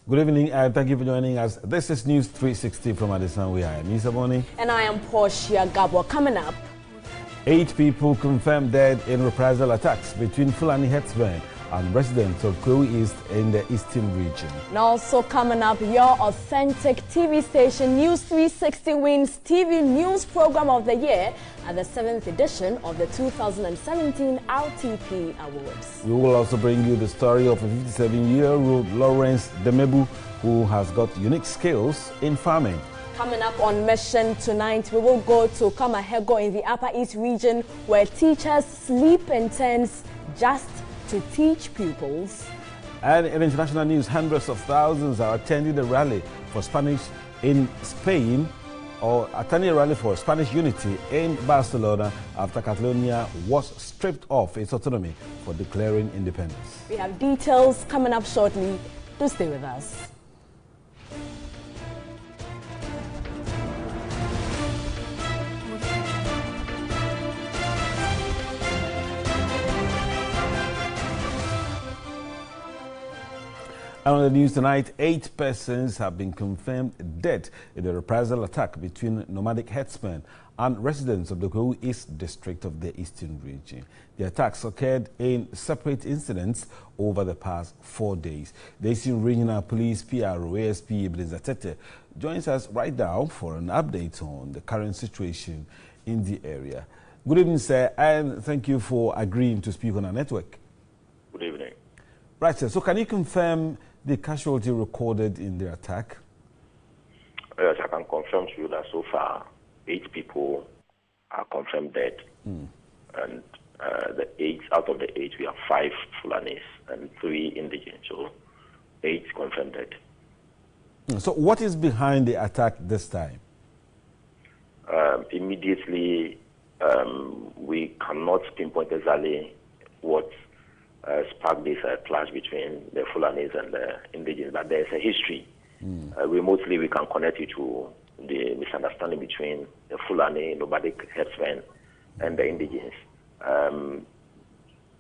Good evening and thank you for joining us. This is News 360 from Addison. We are Nisa Boni. And I am Portia Gabo. Coming up, 8 people confirmed dead in reprisal attacks between Fulani herdsmen and residents of Kwewu East in the eastern region. And also coming up, your authentic TV station News 360 wins TV News Program of the Year at the 7th edition of the 2017 RTP Awards. We will also bring you the story of a 57-year-old Lawrence Demebu who has got unique skills in farming. Coming up on Mission tonight, we will go to Kamahego in the Upper East region where teachers sleep in tents just to teach pupils. And in international news, hundreds of thousands are attending the rally for Spanish in Spain, or attending a rally for Spanish unity in Barcelona after Catalonia was stripped of its autonomy for declaring independence. We have details coming up shortly. Do stay with us. And on the news tonight, 8 persons have been confirmed dead in a reprisal attack between nomadic herdsmen and residents of the Kwewu East district of the eastern region. The attacks occurred in separate incidents over the past 4 days. The Eastern Regional Police PRO ASP Ibn Zatete joins us right now for an update on the current situation in the area. Good evening, sir, and thank you for agreeing to speak on our network. Good evening. Right, sir. So can you confirm the casualty recorded in the attack? Yes, I can confirm to you that so far 8 people are confirmed dead. And the 8 out of the 8, we have 5 Fulanis and 3 indigenous. So 8 confirmed dead. So what is behind the attack this time? Immediately, we cannot pinpoint exactly what sparked this clash between the Fulanis and the indigenous, but there's a history. Remotely, we can connect it to the misunderstanding between the Fulani nomadic herdsmen and the indigenous.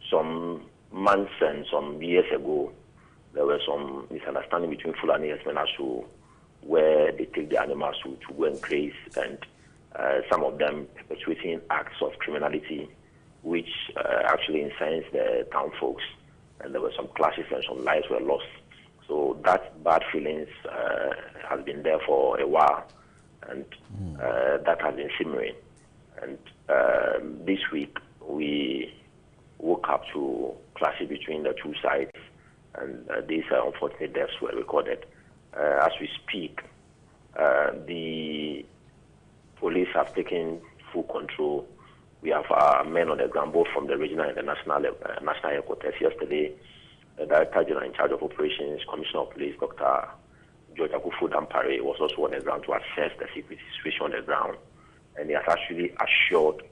Some months and some years ago, there were some misunderstanding between Fulani herdsmen as to where they take the animals to go and graze, and some of them perpetuating acts of criminality which actually incensed the town folks, and there were some clashes and some lives were lost. So that bad feelings has been there for a while, and that has been simmering. And this week we woke up to clashes between the two sides, and these unfortunate deaths were recorded. As we speak, the police have taken full control. We have men on the ground, both from the regional and the national headquarters. Yesterday, the Director General in charge of operations, Commissioner of Police, Dr. George Akufu Dampare, was also on the ground to assess the security situation on the ground. And he has actually assured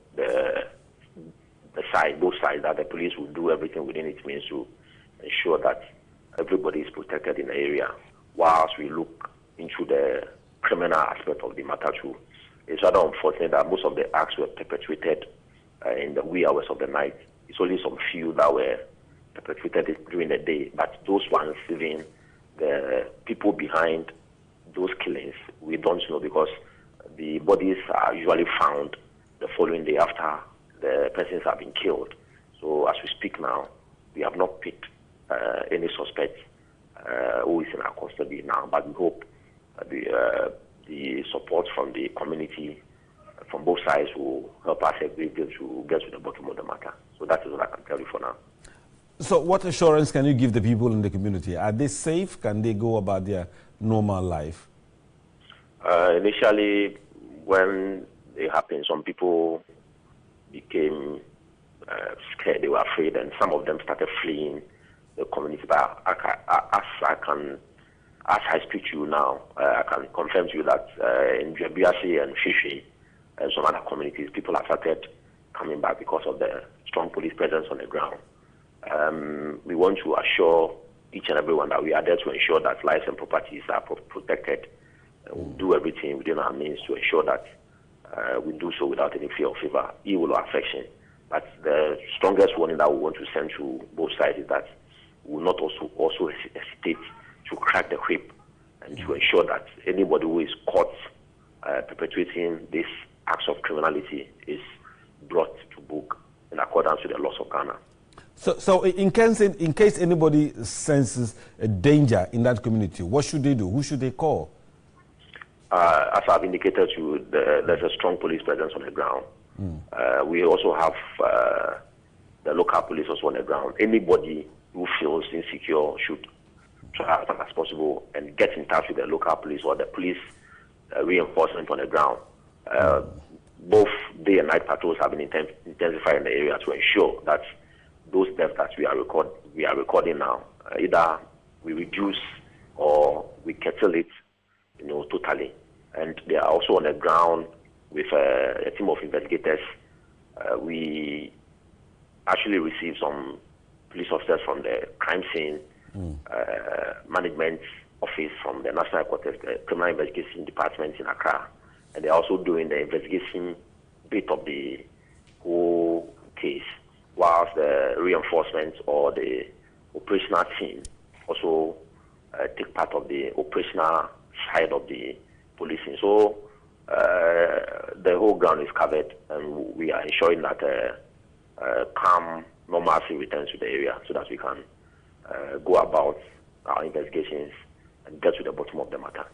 both sides, that the police will do everything within its means to ensure that everybody is protected in the area, whilst we look into the criminal aspect of the matter too. It's rather unfortunate that most of the acts were perpetrated in the wee hours of the night. It's only some few that were perpetrated during the day, but those ones, even the people behind those killings, we don't know, because the bodies are usually found the following day after the persons have been killed. So as we speak now, we have not picked any suspect who is in our custody now, but we hope the support from the community, from both sides, will help us to get to the bottom of the matter. So that is what I can tell you for now. So what assurance can you give the people in the community? Are they safe? Can they go about their normal life? Initially, when it happened, some people became scared. They were afraid, and some of them started fleeing the community. But as I speak to you now, I can confirm to you that in Dwebuase and Fifi and some other communities, people have started coming back because of the strong police presence on the ground. We want to assure each and everyone that we are there to ensure that lives and properties are protected. We'll do everything within our means to ensure that we do so without any fear of favor, evil or affection. But the strongest warning that we want to send to both sides is that we will not also hesitate to crack the whip and to ensure that anybody who is caught perpetuating these acts of criminality is brought to book in accordance with the laws of Ghana. So in case anybody senses a danger in that community, what should they do? Who should they call? As I've indicated to you, there's a strong police presence on the ground. We also have the local police also on the ground. Anybody who feels insecure should try as much as possible and get in touch with the local police or the police reinforcement on the ground. Both day and night patrols have been intensified in the area to ensure that those deaths that we are recording now, either we reduce or we curtail it, totally. And they are also on the ground with a team of investigators. We actually received some police officers from the crime scene management office from the National Headquarters, the Criminal Investigation Department in Accra. And they're also doing the investigation bit of the whole case, whilst the reinforcements or the operational team also take part of the operational side of the policing. So the whole ground is covered, and we are ensuring that calm normalcy returns to the area so that we can go about our investigations and get to the bottom of the matter.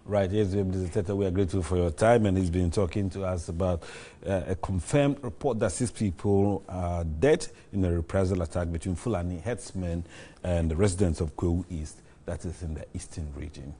Right, yes, Mr. Teta, we are grateful for your time, and he's been talking to us about a confirmed report that 6 people are dead in a reprisal attack between Fulani herdsmen and the residents of Kwewu East, that is in the eastern region.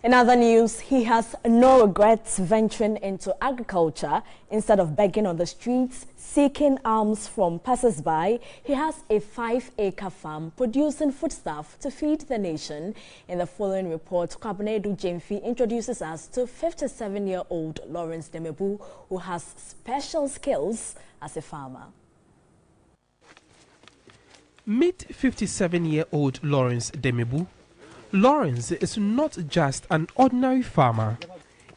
In other news, he has no regrets venturing into agriculture. Instead of begging on the streets, seeking alms from passers-by, he has a 5-acre farm producing foodstuff to feed the nation. In the following report, Kwabenedu Jemfi introduces us to 57-year-old Lawrence Demebu, who has special skills as a farmer. Meet 57-year-old Lawrence Demebu. Lawrence is not just an ordinary farmer.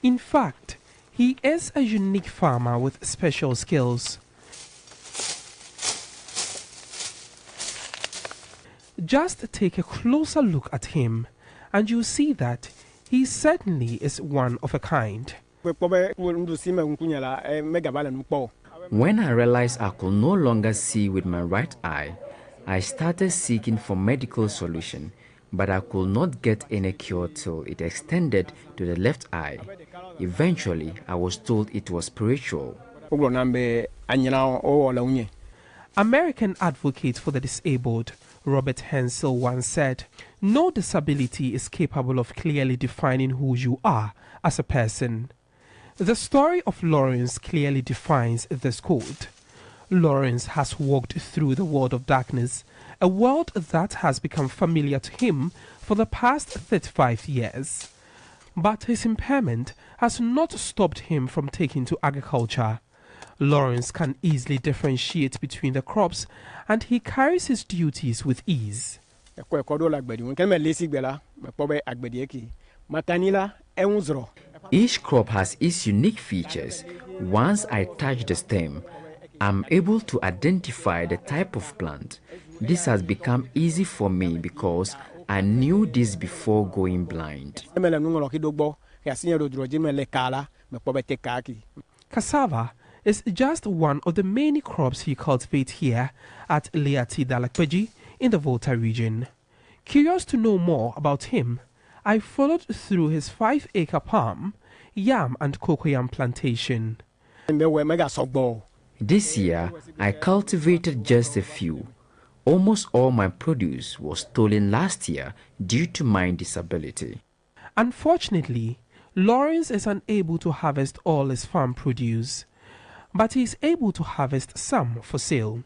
In fact, he is a unique farmer with special skills. Just take a closer look at him, and you'll see that he certainly is one of a kind. When I realized I could no longer see with my right eye, I started seeking for medical solution, but I could not get any cure till it extended to the left eye. Eventually, I was told it was spiritual. American advocate for the disabled, Robert Hensel, once said, "No disability is capable of clearly defining who you are as a person." The story of Lawrence clearly defines this quote. Lawrence has walked through the world of darkness, a world that has become familiar to him for the past 35 years. But his impairment has not stopped him from taking to agriculture. Lawrence can easily differentiate between the crops, and he carries his duties with ease. Each crop has its unique features. Once I touch the stem, I'm able to identify the type of plant. This has become easy for me because I knew this before going blind. Cassava is just one of the many crops he cultivates here at Leati Dalakpeji in the Volta region. Curious to know more about him, I followed through his 5-acre palm, yam and cocoyam plantation. This year, I cultivated just a few. Almost all my produce was stolen last year due to my disability. Unfortunately, Lawrence is unable to harvest all his farm produce, but he is able to harvest some for sale.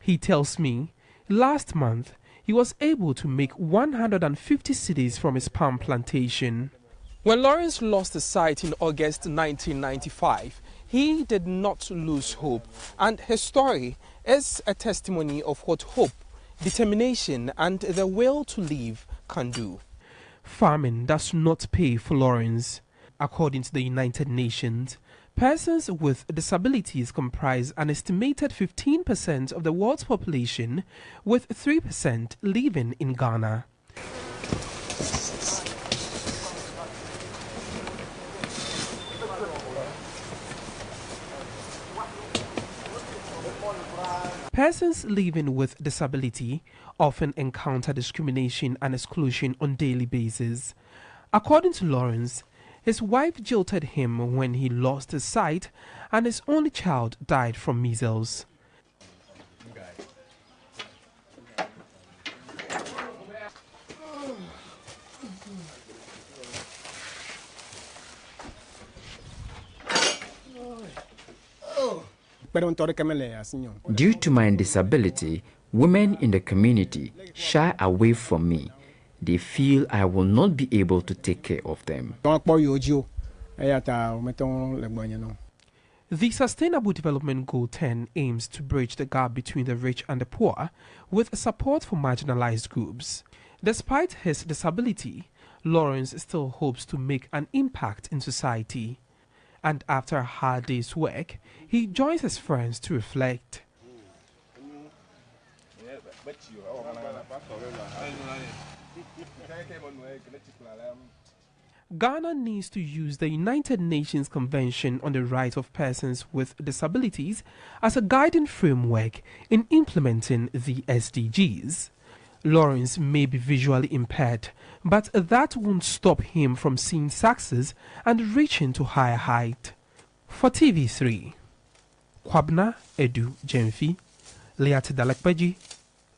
He tells me last month he was able to make 150 cedis from his palm plantation. When Lawrence lost his sight in August 1995, he did not lose hope, and his story is a testimony of what hope, determination, and the will to live can do. Farming does not pay for Lawrence. According to the United Nations, persons with disabilities comprise an estimated 15% of the world's population, with 3% living in Ghana. Persons living with disability often encounter discrimination and exclusion on a daily basis. According to Lawrence, his wife jilted him when he lost his sight and his only child died from measles. Due to my disability, women in the community shy away from me. They feel I will not be able to take care of them. The Sustainable Development Goal 10 aims to bridge the gap between the rich and the poor with support for marginalized groups. Despite his disability, Lawrence still hopes to make an impact in society. And after a hard day's work, he joins his friends to reflect. Ghana needs to use the United Nations Convention on the Rights of Persons with Disabilities as a guiding framework in implementing the SDGs. Lawrence may be visually impaired, but that won't stop him from seeing success and reaching to higher height. For TV3, Kwabna Edu Jemfi, Liat Dalekbaji,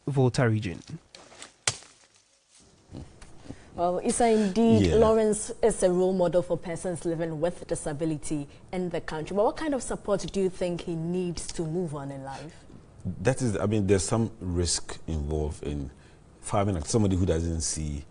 Volta Region. Well, Issa, indeed, Lawrence is a role model for persons living with disability in the country. But what kind of support do you think he needs to move on in life? That is, I mean, there's some risk involved in farming, like somebody who doesn't see,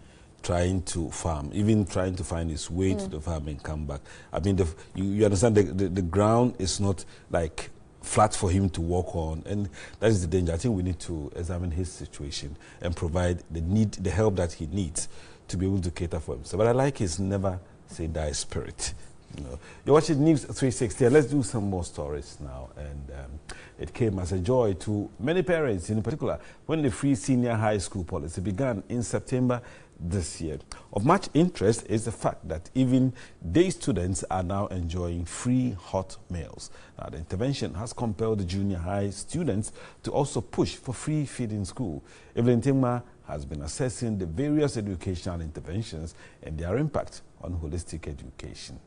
trying to farm, even trying to find his way to the farm and come back. I mean, you understand the ground is not like flat for him to walk on, and that is the danger. I think we need to examine his situation and provide the help that he needs to be able to cater for himself. But I like his never say die spirit. You know, you're watching News 360, and let's do some more stories now. And it came as a joy to many parents, in particular, when the free senior high school policy began in September this year. Of much interest is the fact that even day students are now enjoying free hot meals. Now, the intervention has compelled the junior high students to also push for free feed in school. Evelyn Tingma has been assessing the various educational interventions and their impact on holistic education.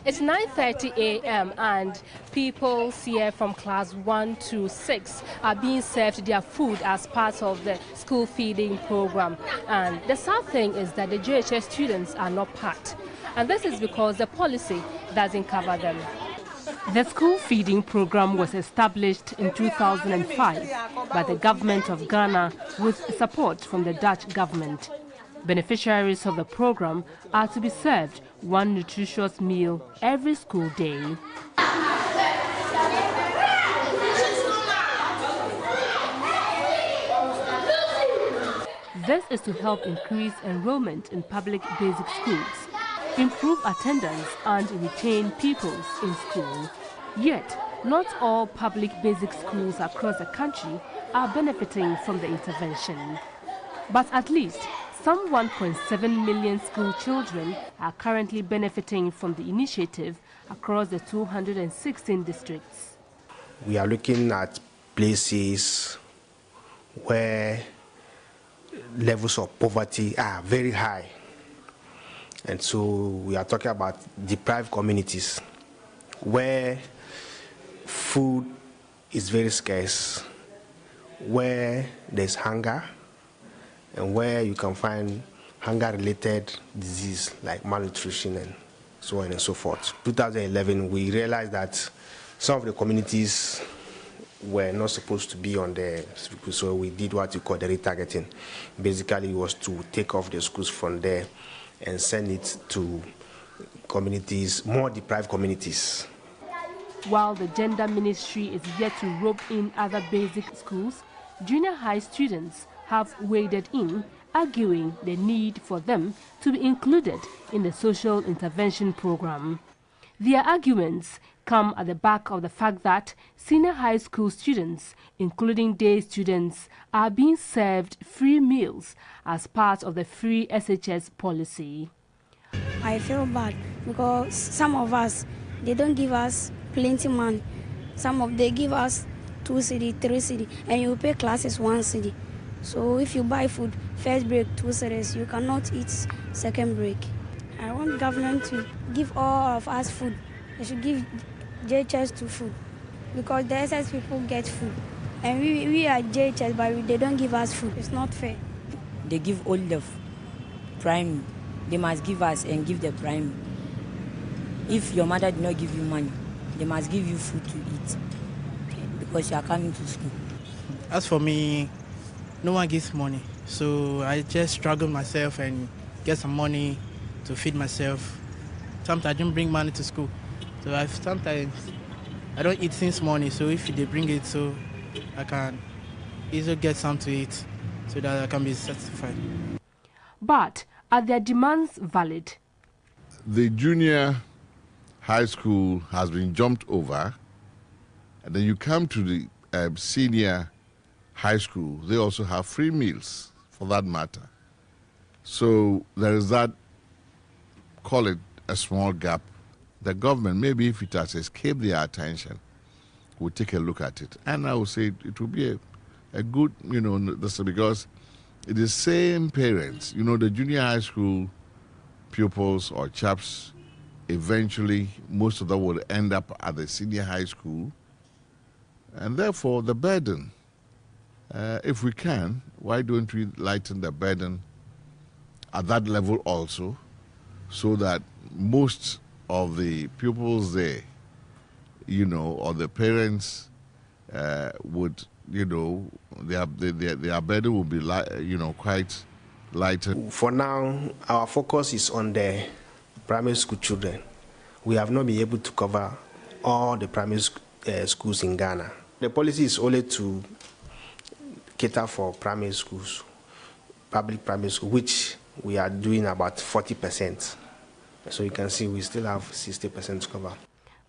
It's 9:30 a.m. and people here from class 1 to 6 are being served their food as part of the school feeding program. And the sad thing is that the JHS students are not part. And this is because the policy doesn't cover them. The school feeding program was established in 2005 by the government of Ghana with support from the Dutch government. Beneficiaries of the program are to be served one nutritious meal every school day. This is to help increase enrollment in public basic schools, improve attendance and retain pupils in school. Yet, not all public basic schools across the country are benefiting from the intervention. But at least some 1.7 million school children are currently benefiting from the initiative across the 216 districts. We are looking at places where levels of poverty are very high. And so we are talking about deprived communities where food is very scarce, where there's hunger, and where you can find hunger-related disease like malnutrition and so on and so forth. 2011, we realized that some of the communities were not supposed to be on the schools, so we did what we call the retargeting. Basically, it was to take off the schools from there and send it to communities, more deprived communities. While the Gender Ministry is yet to rope in other basic schools, junior high students have waded in, arguing the need for them to be included in the social intervention program. Their arguments come at the back of the fact that senior high school students, including day students, are being served free meals as part of the free SHS policy. I feel bad because some of us, they don't give us plenty money. They give us 2 cedi, 3 cedi, and you pay classes 1 cedi. So if you buy food, first break 2 cedis, you cannot eat second break. I want government to give all of us food. They should give JHS to food because the SS people get food. And we are JHS, but they don't give us food. It's not fair. They give all the prime. They must give us and give the prime. If your mother did not give you money, they must give you food to eat because you are coming to school. As for me, no one gives money. So I just struggle myself and get some money to feed myself. Sometimes I don't bring money to school. So sometimes I don't eat since morning. So if they bring it, so I can easily get something to eat so that I can be satisfied. But are their demands valid? The junior high school has been jumped over, and then you come to the senior high school, they also have free meals for that matter. So there is that, call it a small gap. The government, maybe if it has escaped their attention, will take a look at it. And I would say it will be a good, because it is same parents, the junior high school pupils or chaps, eventually most of them will end up at the senior high school. And therefore the burden, if we can, why don't we lighten the burden at that level also, so that most of the pupils there, or the parents would, their burden will be, quite lighter. For now, our focus is on the primary school children. We have not been able to cover all the primary schools in Ghana. The policy is only to cater for primary schools, public primary school, which we are doing about 40%. So you can see we still have 60% to cover.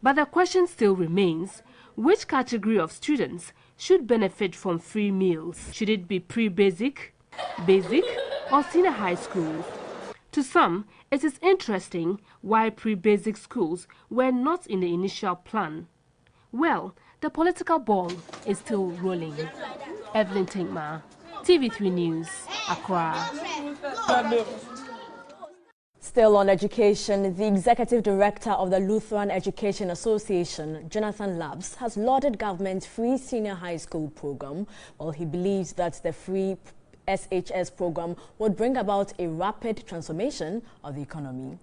But the question still remains, which category of students should benefit from free meals? Should it be pre-basic, basic, or senior high schools? To some, it is interesting why pre-basic schools were not in the initial plan. Well, the political ball is still rolling. Evelyn Tinkma, TV3 News, Accra. Still on education, the executive director of the Lutheran Education Association, Jonathan Labs, has lauded government's free senior high school program, while he believes that the free SHS program would bring about a rapid transformation of the economy.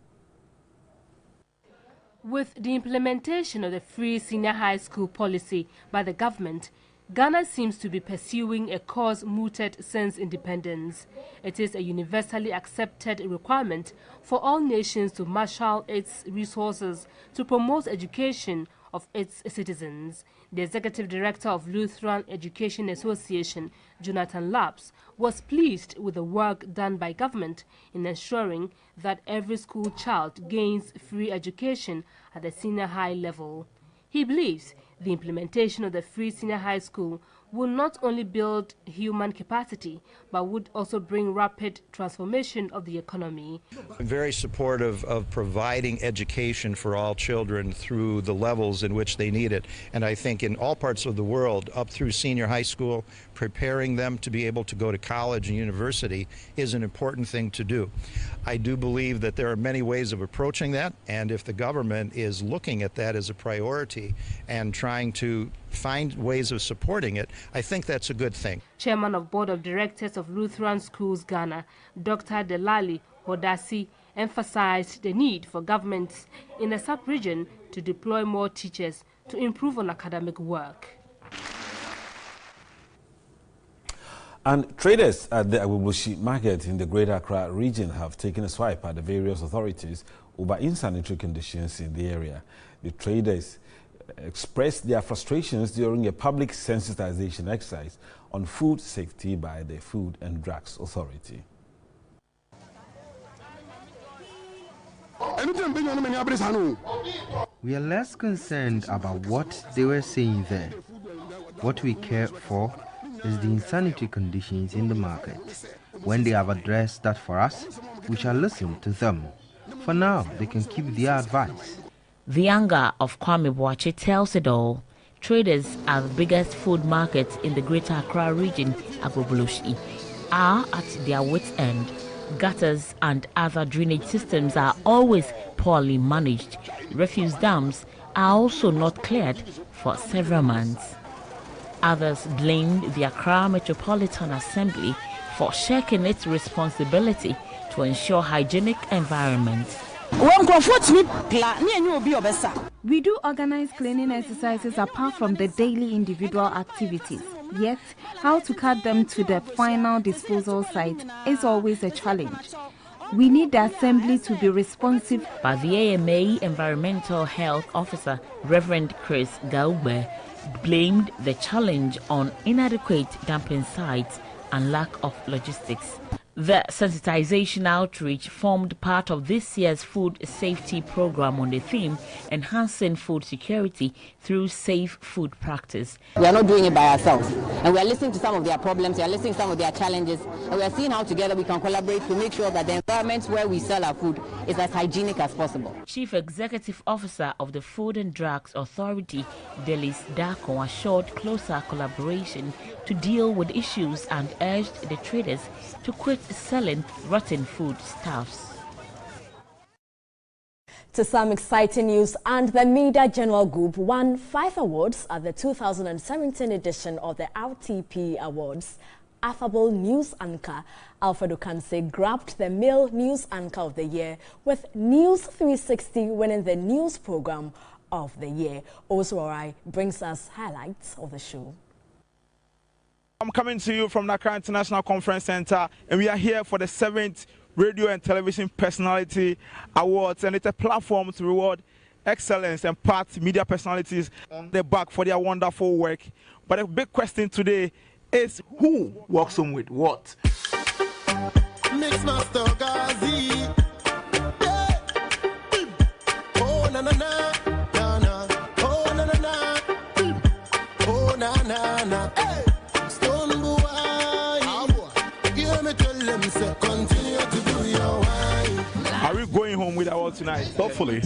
With the implementation of the free senior high school policy by the government, Ghana seems to be pursuing a course mooted since independence. It is a universally accepted requirement for all nations to marshal its resources to promote education of its citizens. The executive director of Lutheran Education Association, Jonathan Labs, was pleased with the work done by government in ensuring that every school child gains free education at the senior high level. He believes the implementation of the free senior high school will not only build human capacity, but would also bring rapid transformation of the economy. I'm very supportive of providing education for all children through the levels in which they need it. And I think in all parts of the world, up through senior high school, preparing them to be able to go to college and university is an important thing to do. I do believe that there are many ways of approaching that, and if the government is looking at that as a priority and trying to find ways of supporting it, I think that's a good thing. Chairman of Board of Directors of Lutheran Schools Ghana, Dr. Delali Hodasi, emphasized the need for governments in the sub-region to deploy more teachers to improve on academic work. And traders at the Agbogbloshie market in the Greater Accra region have taken a swipe at the various authorities over insanitary conditions in the area. The traders expressed their frustrations during a public sensitization exercise on food safety by the Food and Drugs Authority. We are less concerned about what they were saying there. What we care for is the insanitary conditions in the market. When they have addressed that for us, we shall listen to them. For now, they can keep their advice. The anger of Kwame Boakye tells it all. Traders at the biggest food markets in the Greater Accra region, Agbogbloshie, are at their wits' end. Gutters and other drainage systems are always poorly managed. Refuse dams are also not cleared for several months. Others blamed the Accra Metropolitan Assembly for shirking its responsibility to ensure hygienic environments. We do organize cleaning exercises apart from the daily individual activities. Yet, how to cut them to the final disposal site is always a challenge. We need the assembly to be responsive. But the AMA Environmental Health Officer, Reverend Chris Gaube, blamed the challenge on inadequate dumping sites and lack of logistics. The sensitization outreach formed part of this year's food safety program on the theme Enhancing Food Security Through Safe Food Practice. We are not doing it by ourselves, and we are listening to some of their problems, we are listening to some of their challenges, and we are seeing how together we can collaborate to make sure that the environment where we sell our food is as hygienic as possible. Chief Executive Officer of the Food and Drugs Authority, Delis Dako, assured closer collaboration to deal with issues and urged the traders to quit selling rotten food stuffs. To some exciting news, and the Media General Group won 5 awards at the 2017 edition of the RTP Awards. Affable news anchor Alfred Okanse grabbed the Male News Anchor of the Year, with News 360 winning the News Program of the Year. Osorai brings us highlights of the show. I'm coming to you from the Accra International Conference Center, and we are here for the 7th Radio and Television Personality Awards, and it's a platform to reward excellence and part media personalities on their back for their wonderful work. But the big question today is, who walks home with what? Mixmaster Gazi. Yeah. Oh na na na na na. Oh na na na. Oh na na na. Hey. Stone boy. Give me tell them say continue to do your way. Are we going home with awards tonight? Hopefully,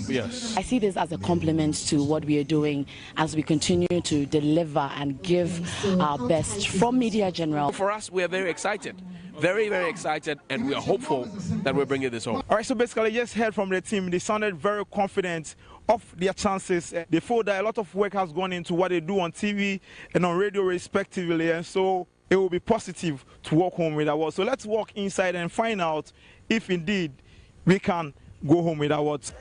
yes. I see this as a compliment to what we are doing as we continue to deliver and give our best from Media General. For us, we are very excited. Very, very excited, and we are hopeful that we're bringing this home. All right, so basically, just heard from the team. They sounded very confident of their chances. They feel that a lot of work has gone into what they do on TV and on radio respectively, and so it will be positive to walk home with awards. So let's walk inside and find out if indeed we can go home with awards.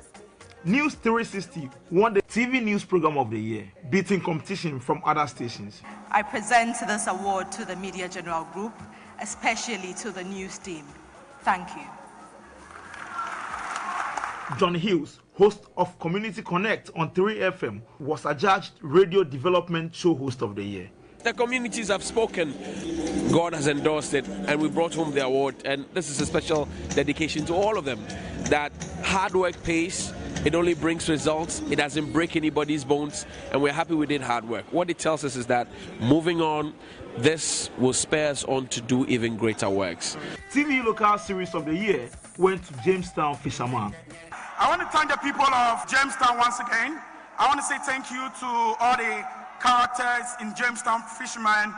News 360 won the TV News Program of the Year, beating competition from other stations. I present this award to the Media General Group, especially to the news team. Thank you. John Hughes, host of Community Connect on 3FM, was adjudged Radio Development Show Host of the Year. The communities have spoken. God has endorsed it, and we brought home the award. And this is a special dedication to all of them. That hard work pays. It only brings results. It doesn't break anybody's bones, and we're happy we did hard work. What it tells us is that moving on, this will spur us on to do even greater works. TV Local Series of the Year went to Jamestown Fisherman. I want to thank the people of Jamestown once again. I want to say thank you to all the characters in Jamestown Fisherman.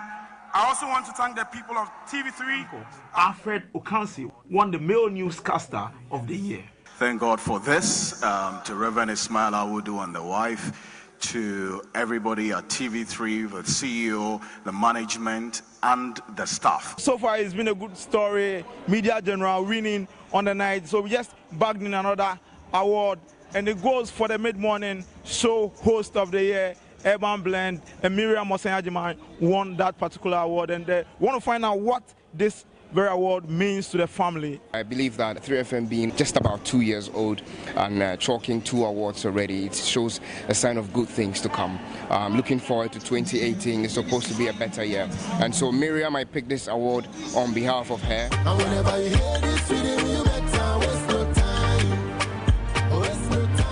I also want to thank the people of TV3. Alfred Okanse won the Male Newscaster of the Year. Thank God for this, to Reverend Ismail Awudu and the wife, to everybody at TV3, the CEO, the management, and the staff. So far, it's been a good story. Media General winning on the night. So we just bagged in another award, and it goes for the mid-morning show host of the year, Urban Blend, and Miriam Mosenyajiman won that particular award. And they want to find out what this very award means to the family. I believe that 3FM being just about 2 years old and chalking 2 awards already, it shows a sign of good things to come. Looking forward to 2018, it's supposed to be a better year. And so Miriam, I picked this award on behalf of her. And whenever you hear this rhythm, you better waste no time. Waste no time.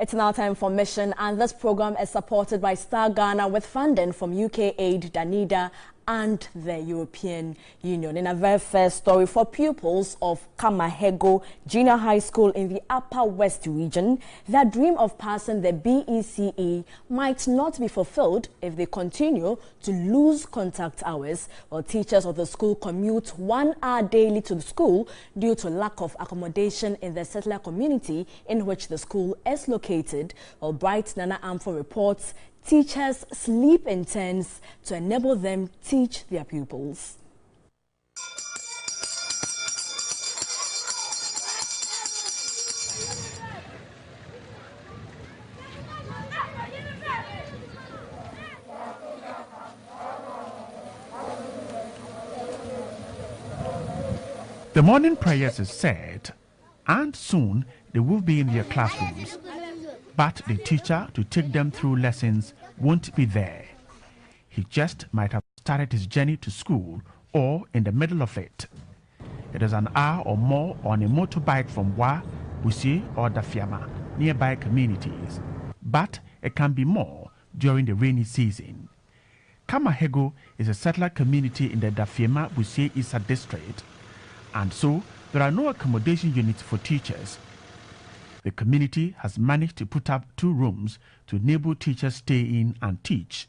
It's now time for Mission, and this program is supported by Star Ghana with funding from UK Aid, Danida, and the European Union. In a very first story, for pupils of Kamahego Junior High School in the Upper West region, their dream of passing the BECE might not be fulfilled if they continue to lose contact hours, while teachers of the school commute 1 hour daily to the school due to lack of accommodation in the settler community in which the school is located. While Bright Nana Amfo reports teachers sleep in tents to enable them teach their pupils. The morning prayers is said, and soon they will be in their classrooms. But the teacher to take them through lessons won't be there. He just might have started his journey to school or in the middle of it. It is an hour or more on a motorbike from Wa, Busie or Dafiama, nearby communities. But it can be more during the rainy season. Kamahego is a settler community in the Dafiama Busie Isa district, and so there are no accommodation units for teachers. The community has managed to put up 2 rooms to enable teachers stay in and teach.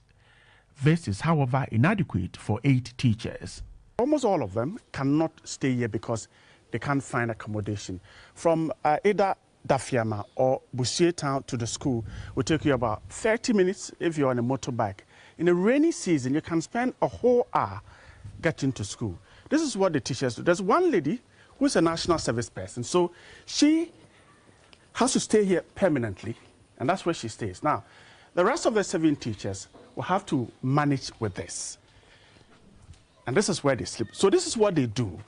This is, however, inadequate for 8 teachers. Almost all of them cannot stay here because they can't find accommodation. From either Dafiama or Busie town to the school will take you about 30 minutes if you're on a motorbike. In a rainy season, you can spend a whole hour getting to school. This is what the teachers do. There's one lady who's a national service person, so she has to stay here permanently, and that's where she stays. Now, the rest of the 7 teachers will have to manage with this. And this is where they sleep. So this is what they do.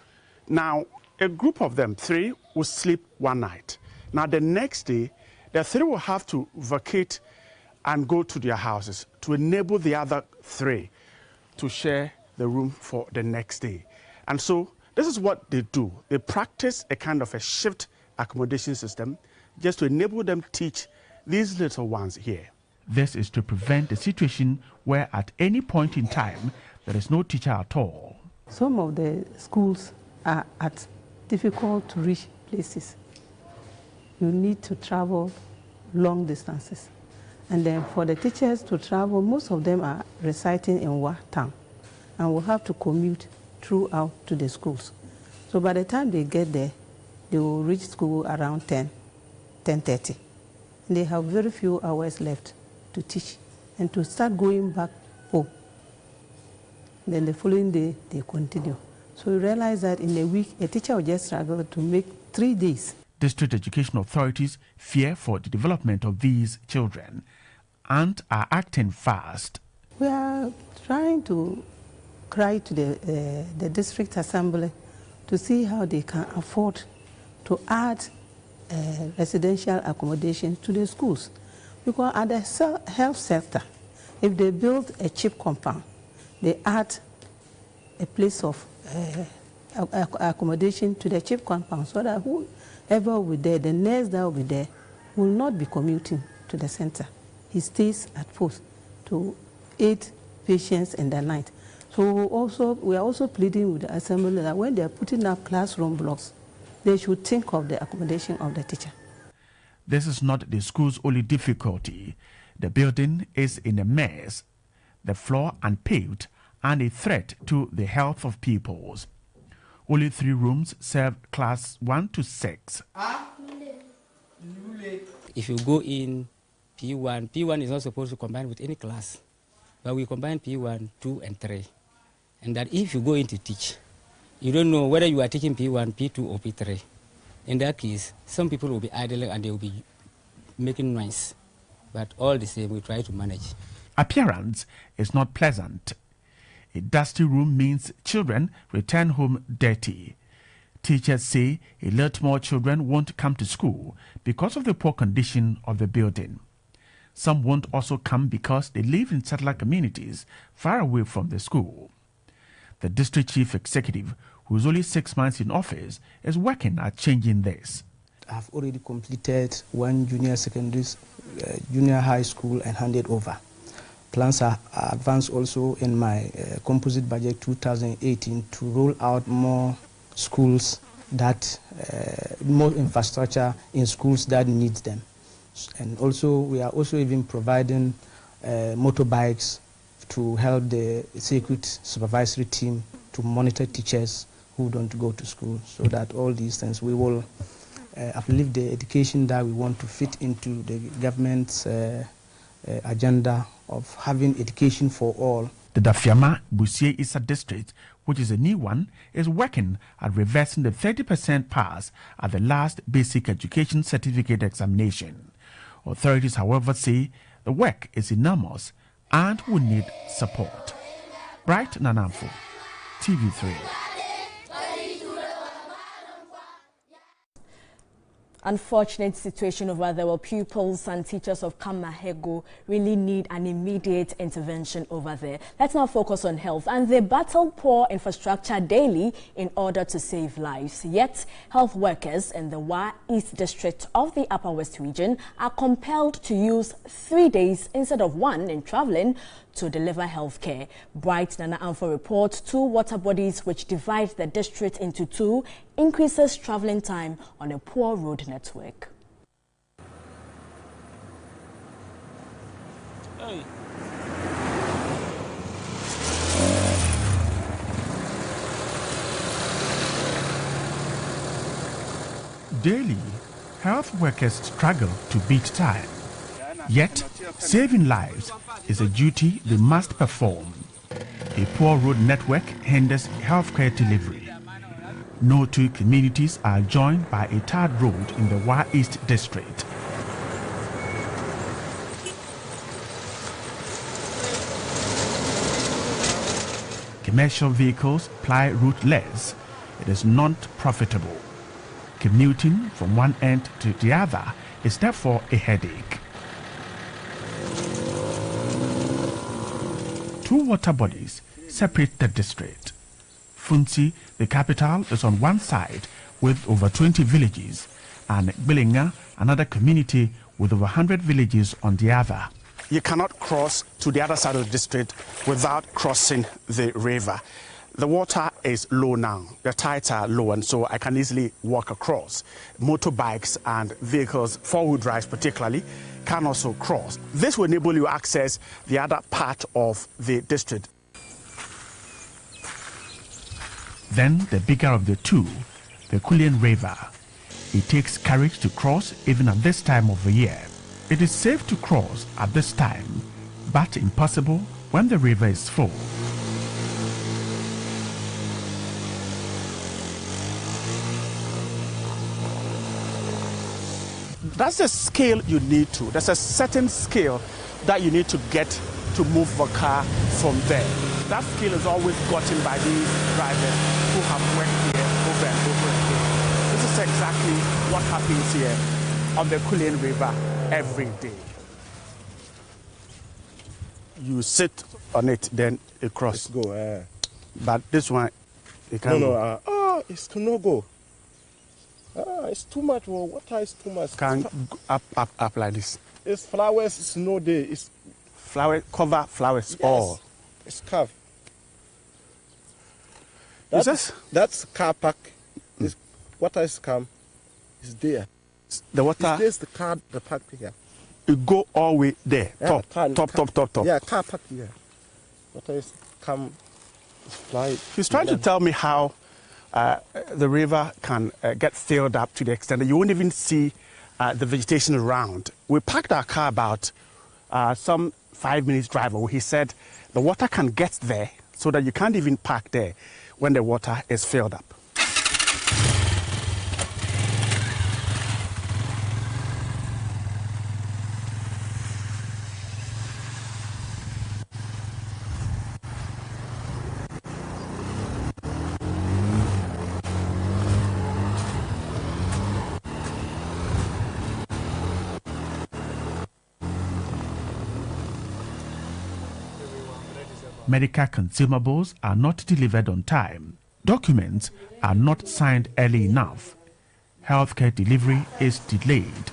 Now, a group of them, 3, will sleep one night. Now, the next day, the 3 will have to vacate and go to their houses to enable the other 3 to share the room for the next day. And so this is what they do. They practice a kind of a shift accommodation system just to enable them teach these little ones here. This is to prevent the situation where at any point in time there is no teacher at all. Some of the schools are at difficult to reach places. You need to travel long distances. And then for the teachers to travel, most of them are residing in Wa town and will have to commute throughout to the schools. So by the time they get there, they will reach school around 10:30. They have very few hours left to teach and to start going back home. Then the following day, they continue. So you realize that in a week, a teacher will just struggle to make 3 days. District education authorities fear for the development of these children and are acting fast. We are trying to cry to the district assembly to see how they can afford to add residential accommodation to the schools. Because at the health sector, if they build a cheap compound, they add a place of accommodation to the cheap compound so that whoever will be there, the nurse that will be there, will not be commuting to the center. He stays at post to aid patients in the night. So we are also pleading with the assembly that when they are putting up classroom blocks, they should think of the accommodation of the teacher. This is not the school's only difficulty. The building is in a mess. The floor unpaved and a threat to the health of pupils. Only 3 rooms serve class 1 to 6. If you go in P1 is not supposed to combine with any class, but we combine P1, 2, and 3. And that if you go in to teach, you don't know whether you are teaching P1, P2, or P3. In that case, some people will be idling and they will be making noise. But all the same, we try to manage. Appearance is not pleasant. A dusty room means children return home dirty. Teachers say a lot more children won't come to school because of the poor condition of the building. Some won't also come because they live in settler communities far away from the school. The district chief executive, who is only 6 months in office, is working at changing this. have already completed one junior high school and handed over. Plans are advanced also in my composite budget 2018 to roll out more schools more infrastructure in schools that need them. And also we are also even providing motorbikes to help the circuit supervisory team to monitor teachers who don't go to school, so that all these things we will uplift the education that we want to fit into the government's agenda of having education for all. The Dafiama Busie Issa district, which is a new one, is working at reversing the 30% pass at the last basic education certificate examination. Authorities, however, say the work is enormous and will need support. Bright Nanamfo, TV3. Unfortunate situation over there where pupils and teachers of Kamahego really need an immediate intervention over there. Let's now focus on health, and they battle poor infrastructure daily in order to save lives. Yet, health workers in the Wa East District of the Upper West region are compelled to use 3 days instead of 1 in traveling to deliver health care. Bright Nana Amfo reports 2 water bodies which divide the district into 2 increases traveling time on a poor road network. Hey. Daily, health workers struggle to beat time. Yet, saving lives is a duty they must perform. A poor road network hinders healthcare delivery. No 2 communities are joined by a tarred road in the Wa East District. Commercial vehicles ply route less. It is not profitable. Commuting from one end to the other is therefore a headache. 2 water bodies separate the district. Funsi, the capital, is on one side with over 20 villages, and Bilinga, another community with over 100 villages, on the other. You cannot cross to the other side of the district without crossing the river. The water is low now, the tides are low, and so I can easily walk across. Motorbikes and vehicles, 4-wheel drives particularly, can also cross. This will enable you to access the other part of the district. Then the bigger of the 2, the Kulien River. It takes courage to cross even at this time of the year. It is safe to cross at this time, but impossible when the river is full. That's the scale you need to. There's a certain scale that you need to get to move the car from there. That scale is always gotten by these drivers who have worked here over and over again. This is exactly what happens here on the Kulien River every day. You sit on it, then it crosses. Go. But this one, it can't go. It's no go. It's too much. Water is too much. Can't go up like this. It's flowers. It's no day. It's flower cover flowers. Yes. All. It's carved. That's car park. This water is come. It's there. The water. There's the car. The park here. It go all the way there. Yeah, top. Yeah, car park here. Water is come. Fly. He's trying to tell me how the river can get filled up to the extent that you won't even see the vegetation around. We parked our car about some 5 minutes drive away. He said the water can get there so that you can't even park there when the water is filled up. Medical consumables are not delivered on time. Documents are not signed early enough. Healthcare delivery is delayed.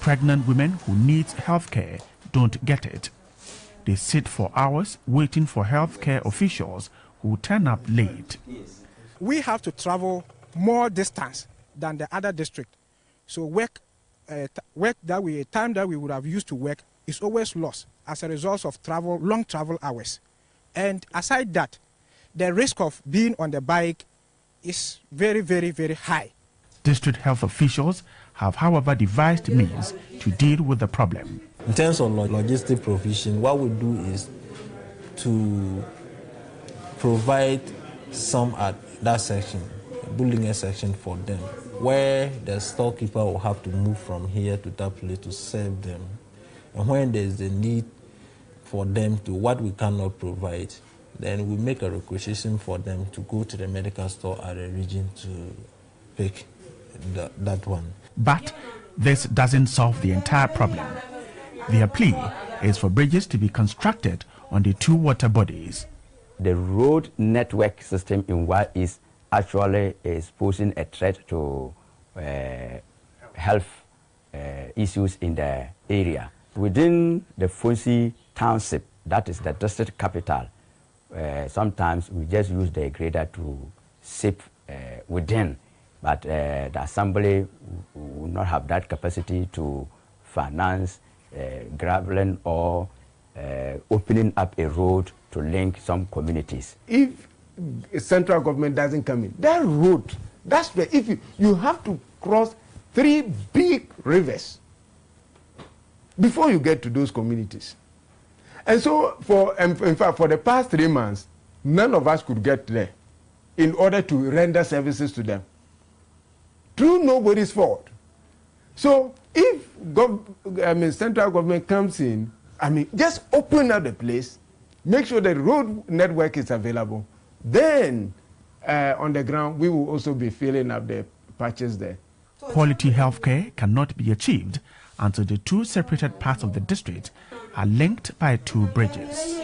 Pregnant women who need healthcare don't get it. They sit for hours waiting for healthcare officials who turn up late. We have to travel more distance than the other district. So time that we would have used to work is always lost as a result of long travel hours. And aside that, the risk of being on the bike is very, very, very high. District health officials have, however, devised means to deal with the problem. In terms of logistic provision, what we do is to provide some at that section, Bullinger section for them, where the storekeeper will have to move from here to that place to serve them. And when there's a need for them to what we cannot provide, then we make a requisition for them to go to the medical store at the region to pick that one. But this doesn't solve the entire problem. Their plea is for bridges to be constructed on the two water bodies. The road network system in Wa East actually is posing a threat to health issues in the area. Within the Fonsi township, that is the district capital, sometimes we just use the grader to sip within, but the assembly will not have that capacity to finance graveling or opening up a road to link some communities. If central government doesn't come in, that road, that's where if you have to cross 3 big rivers before you get to those communities. And so in fact, for the past 3 months, none of us could get there in order to render services to them. Through nobody's fault. So if central government comes in, just open up the place, make sure the road network is available. Then on the ground, we will also be filling up the patches there. Quality healthcare cannot be achieved until the two separated parts of the district are linked by 2 bridges.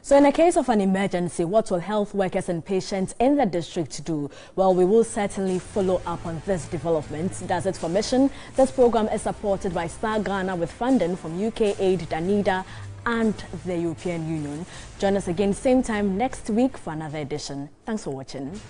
So in the case of an emergency, what will health workers and patients in the district do? Well, we will certainly follow up on this development. That's it for Mission. This program is supported by Star Ghana with funding from UK Aid, Danida and the European Union. Join us again same time next week for another edition. Thanks for watching.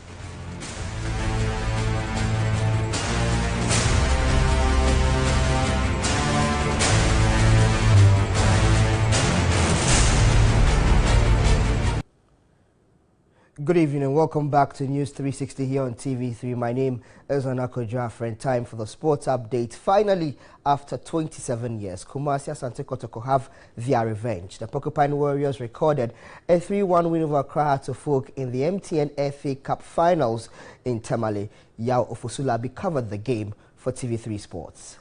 Good evening and welcome back to News 360 here on TV3. My name is Anako Jaffer and time for the sports update. Finally, after 27 years, Kumasi Asante Kotoko have their revenge. The Porcupine Warriors recorded a 3-1 win over Accra Hearts of Oak in the MTN FA Cup finals in Tamale. Yao Ofosulabi covered the game for TV3 Sports.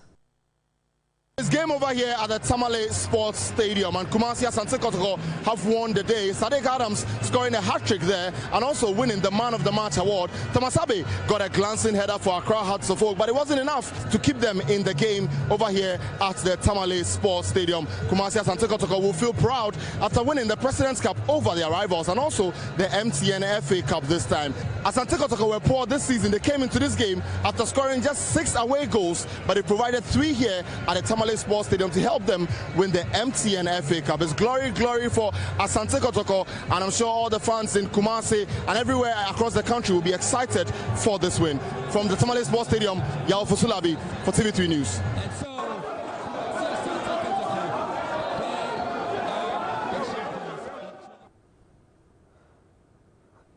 It's game over here at the Tamale Sports Stadium, and Kumasi Asante Kotoko have won the day. Sadiq Adams scoring a hat-trick there and also winning the Man of the Match award. Thomas Abe got a glancing header for Accra Hearts of Oak, but it wasn't enough to keep them in the game over here at the Tamale Sports Stadium. Kumasi Asante Kotoko will feel proud after winning the President's Cup over their rivals and also the MTN FA Cup this time. Asante Kotoko were poor this season. They came into this game after scoring just 6 away goals, but they provided 3 here at the Tamale Sports Stadium to help them win the MTN FA Cup. It's glory for Asante Kotoko, and I'm sure all the fans in Kumasi and everywhere across the country will be excited for this win. From the Tamale Sports Stadium, Yao Fusulabi for TV3 News.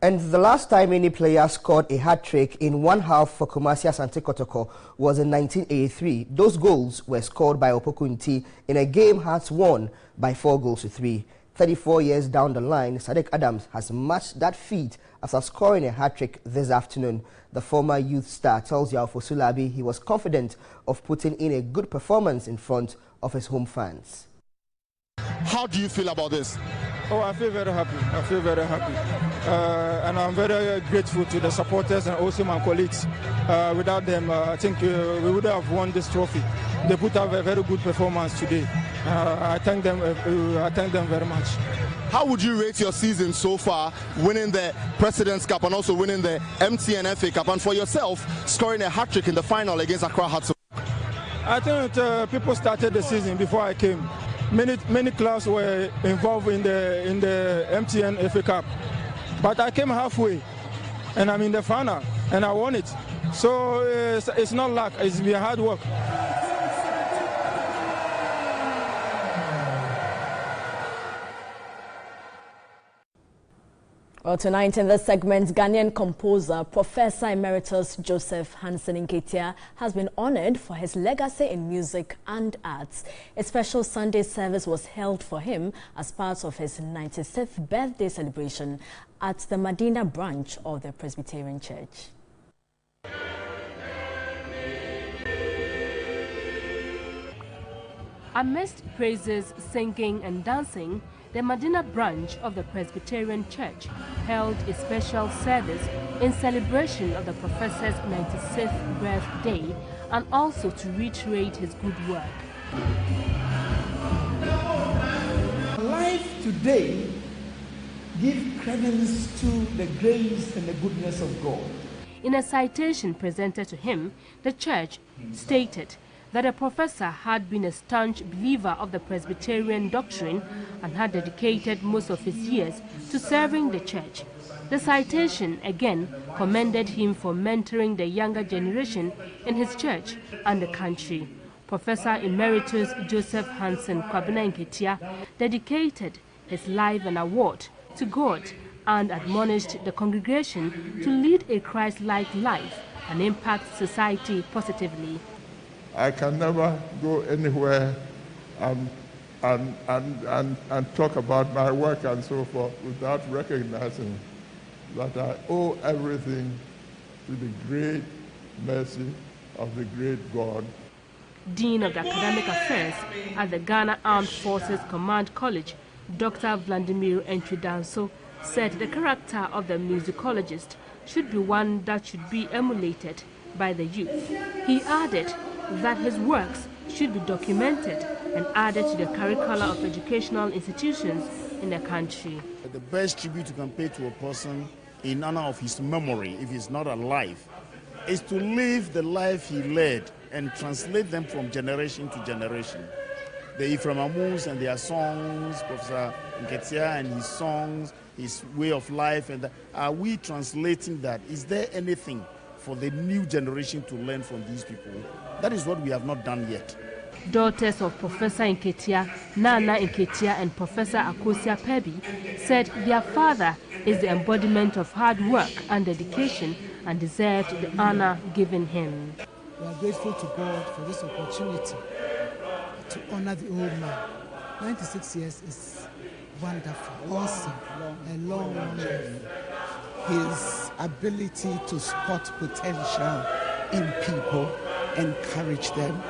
And the last time any player scored a hat-trick in one half for Kumasi Asante Kotoko was in 1983. Those goals were scored by Opokunti in a game Hearts won by 4-3. 34 years down the line, Sadiq Adams has matched that feat after scoring a hat-trick this afternoon. The former youth star tells Yao Fosulabi he was confident of putting in a good performance in front of his home fans. How do you feel about this? Oh, I feel very happy. I feel very happy. And I'm very grateful to the supporters and also my colleagues. Without them, I think we would have won this trophy. They put up a very good performance today. I thank them very much. how would you rate your season so far, winning the President's Cup and also winning the MTN FA Cup, and for yourself, scoring a hat-trick in the final against Accra Hearts? I think people started the season before I came. Many clubs were involved in the MTN FA Cup, but I came halfway, and I'm in the final, and I won it. So it's not luck; it's been hard work. Well, tonight in this segment, Ghanaian composer Professor Emeritus Joseph Hansen Nketia has been honored for his legacy in music and arts. A special Sunday service was held for him as part of his 96th birthday celebration at the Medina branch of the Presbyterian Church. Amidst praises, singing and dancing, the Medina branch of the Presbyterian Church held a special service in celebration of the professor's 96th birthday and also to reiterate his good work. Life today gives credence to the grace and the goodness of God. In a citation presented to him, the church stated that the professor had been a staunch believer of the Presbyterian doctrine and had dedicated most of his years to serving the church. The citation again commended him for mentoring the younger generation in his church and the country. Professor Emeritus Joseph Hansen Nketia dedicated his life and award to God and admonished the congregation to lead a Christ-like life and impact society positively. I can never go anywhere and talk about my work and so forth without recognizing that I owe everything to the great mercy of the great God. Dean of the Academic Affairs at the Ghana Armed Forces Command College, Dr. Vladimir Entwidanso, said the character of the musicologist should be one that should be emulated by the youth. He added that his works should be documented and added to the curricula of educational institutions in the country. The best tribute you can pay to a person in honor of his memory, if he's not alive, is to live the life he led and translate them from generation to generation. The Ephraim Amus and their songs, Professor Nketia and his songs, his way of life, and are we translating that? Is there anything for the new generation to learn from these people? That is what we have not done yet. Daughters of Professor Nketia, Nana Nketia and Professor Akosia Pebi, said their father is the embodiment of hard work and dedication and deserved the honor given him. We are grateful to God for this opportunity to honor the old man. 96 years is wonderful, awesome, a long life. His ability to spot potential in people, encourage them,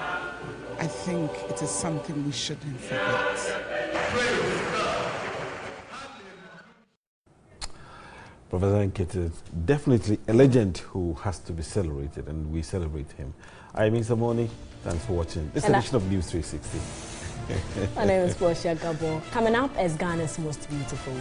I think it is something we shouldn't forget. Professor Nketia is definitely a legend who has to be celebrated, and we celebrate him. I'm Samoni. Thanks for watching this edition of News 360. My name is Portia Gabo. Coming up is Ghana's Most Beautiful.